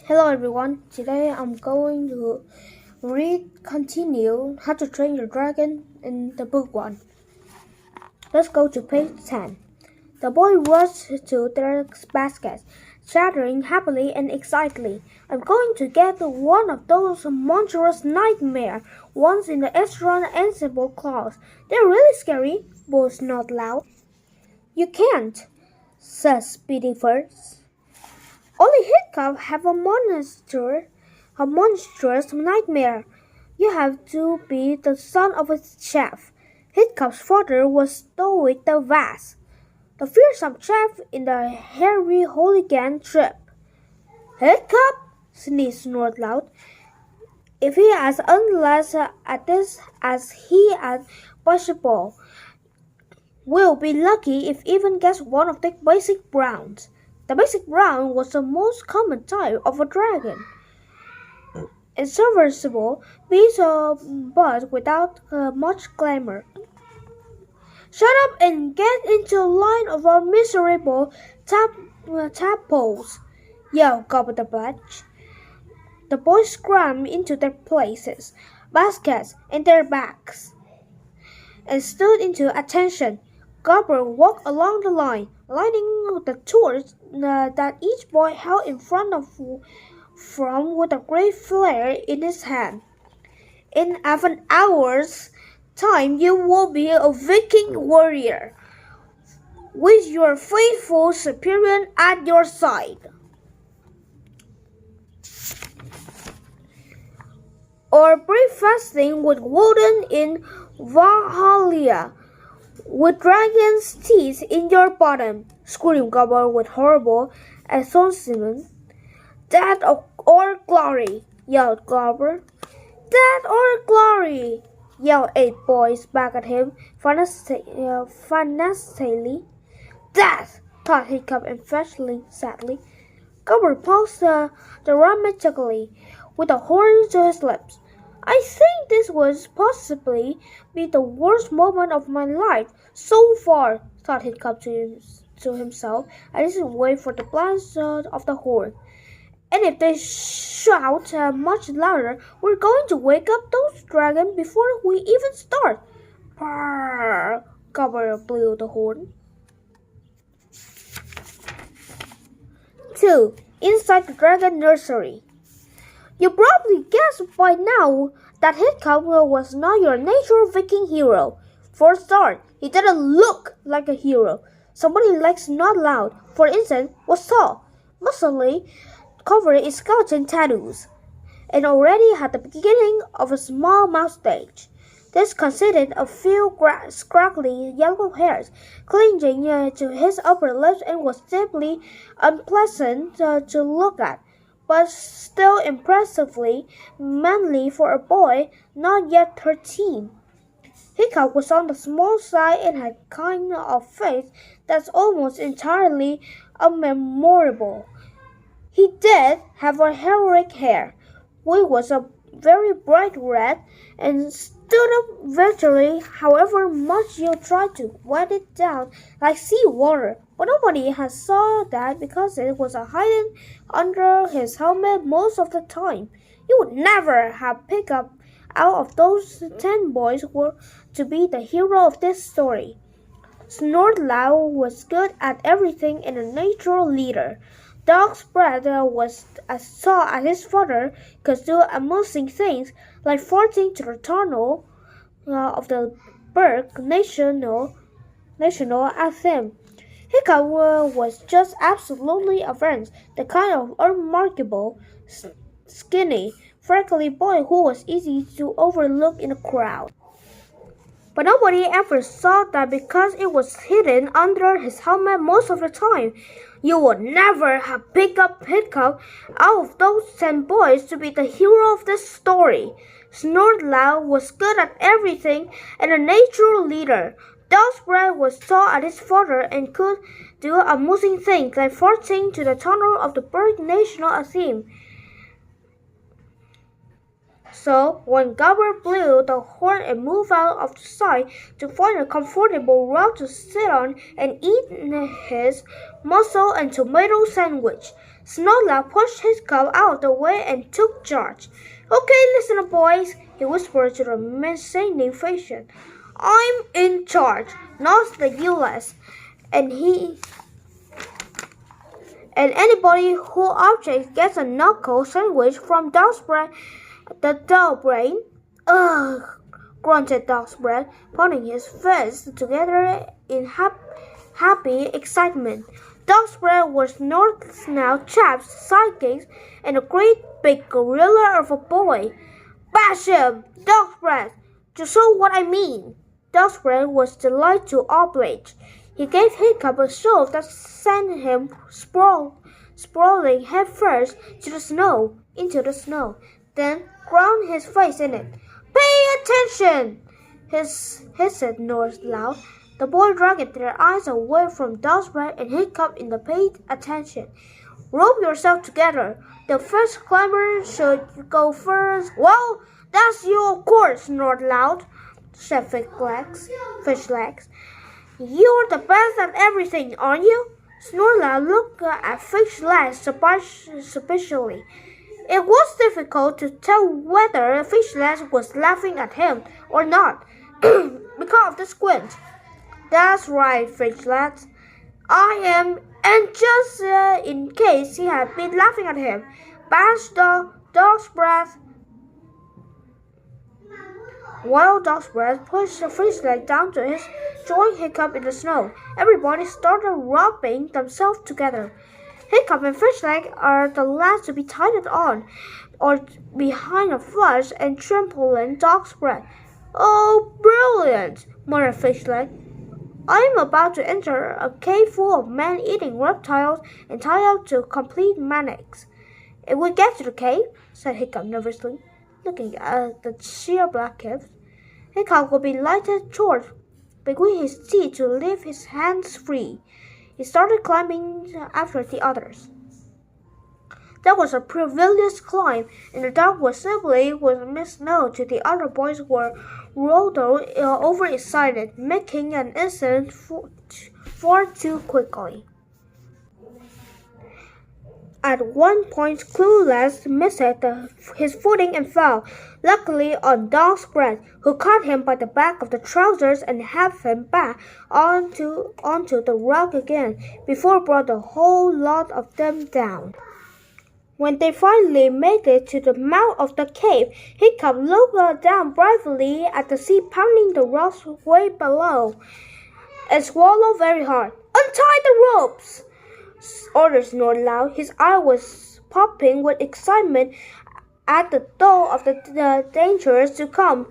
Hello everyone, today I'm going to continue How to Train Your Dragon in the book 1. Let's go to page 10. The boy rushed to their basket, chattering happily and excitedly. I'm going to get one of those monstrous nightmare ones in the extra ensemble claws. They're really scary, Bo Snot loud. You can't, says Speedy first. Only Hiccup have a monstrous nightmare. You have to be the son of a chef. Hiccup's father was Stoic the Vast, the fearsome chef in the hairy hooligan trip. Hiccup, sneezed Snortlout. If he is unless at this as he at Bushball, we'll be lucky if even gets one of the basic browns. The basic brown was the most common type of a dragon. Inserviceable beast but without much glamour. Shut up and get into line of our miserable tadpoles, yelled Gobbledy. The boys scrambled into their places, baskets and their bags, and stood into attention. Gobber walked along the line, lighting the torch that each boy held in front of from with a great flare in his hand. In half an hour's time you will be a Viking warrior, with your faithful superior at your side. Or breakfasting with Woden in Valhalla, with dragon's teeth in your bottom, screamed Gobber with horrible astonishment. Death or glory, yelled Gobber. Death or glory, yelled 8 boys back at him fantastically. Death, thought Hiccup emphatically sadly. Gobber paused dramatically, with a horn to his lips. I think this was possibly be the worst moment of my life so far, thought Hiccup to himself, as he waited for the blast of the horn. And if they shout much louder, we're going to wake up those dragons before we even start. Brrr! Gobber blew the horn. 2. Inside the dragon nursery. You probably guessed by now that Hiccup was not your natural Viking hero. For a start, he didn't look like a hero. Somebody like Snortlout, for instance, was tall, muscly, covered in skeleton tattoos, and already had the beginning of a small moustache. This consisted of few scraggly yellow hairs clinging to his upper lip and was deeply unpleasant to look at, but still impressively manly for a boy not yet 13. Hiccup was on the small side and had a kind of face that's almost entirely unmemorable. He did have a heroic hair, which was a very bright red, and stood up virtually however much you tried to wet it down like sea water. But nobody had saw that because it was hidden under his helmet most of the time. You would never have picked up out of those 10 boys were to be the hero of this story. Snortlout was good at everything and a natural leader. Dogsbred was as tall as his father, could do amusing things like farting to the tunnel of the Berg National Anthem. Hiccup was just absolutely avenged, the kind of unremarkable, skinny, freckly boy who was easy to overlook in a crowd. But nobody ever saw that because it was hidden under his helmet most of the time. You would never have picked up Hiccup out of those 10 boys to be the hero of this story. Snortlout was good at everything and a natural leader. Dogsbred was tall as his father and could do amusing things like farting to the tunnel of the Berg National Anthem. So, when Gobber blew the horn and moved out of sight to find a comfortable rock to sit on and eat his mussel and tomato sandwich, Snorlax pushed his cub out of the way and took charge. "Okay, listen up, boys," he whispered to the menacing Fisher. "I'm in charge, not the U.S., and anybody who objects gets a knuckle sandwich from Dog's the dog brain." "Ugh," grunted Dog's putting his fists together in happy excitement. Dog's was North Snout Chap's sidekick and a great big gorilla of a boy. "Bash him, Dog's just so what I mean." Dog's was delighted to oblige. He gave Hiccup a shove that sent him sprawling headfirst into the snow, then ground his face in it. "Pay attention!" hissed North loud. The boy dragged their eyes away from Dog's and Hiccup in the paid attention. "Rope yourself together. The first climber should go first." "Well, that's you, of course, North loud," said Fishlegs. "You're the best at everything, aren't you?" Snorlax looked at Fishlegs suspiciously. It was difficult to tell whether Fishlegs was laughing at him or not because of the squint. "That's right, Fishlegs. I am," and just in case he had been laughing at him, bashed Dog's breath. While Dog's pushed the Fishlegs down to his joint Hiccup in the snow, everybody started rubbing themselves together. Hiccup and Fishlegs are the last to be tied on, or behind a flush and trampoline Dog's "Oh, brilliant!" muttered Fishlegs. "I am about to enter a cave full of man-eating reptiles and tie up to complete maniacs." "If we get to the cave," said Hiccup nervously, looking at the sheer black cliffs, Hiccup will be lighted short between his teeth to leave his hands free. He started climbing after the others. That was a perilous climb, and the dog was simply with Miss Snow to the other boys were rolled overexcited, making an incident far too quickly. At one point, Clueless missed his footing and fell, luckily on Dog's who caught him by the back of the trousers and halved him back onto the rug again, before brought the whole lot of them down. When they finally made it to the mouth of the cave, Hiccup looked down bravely at the sea pounding the rocks way below, and swallowed very hard. "Untie the ropes!" ordered Snorlax. His eye was popping with excitement at the thought of the dangers to come.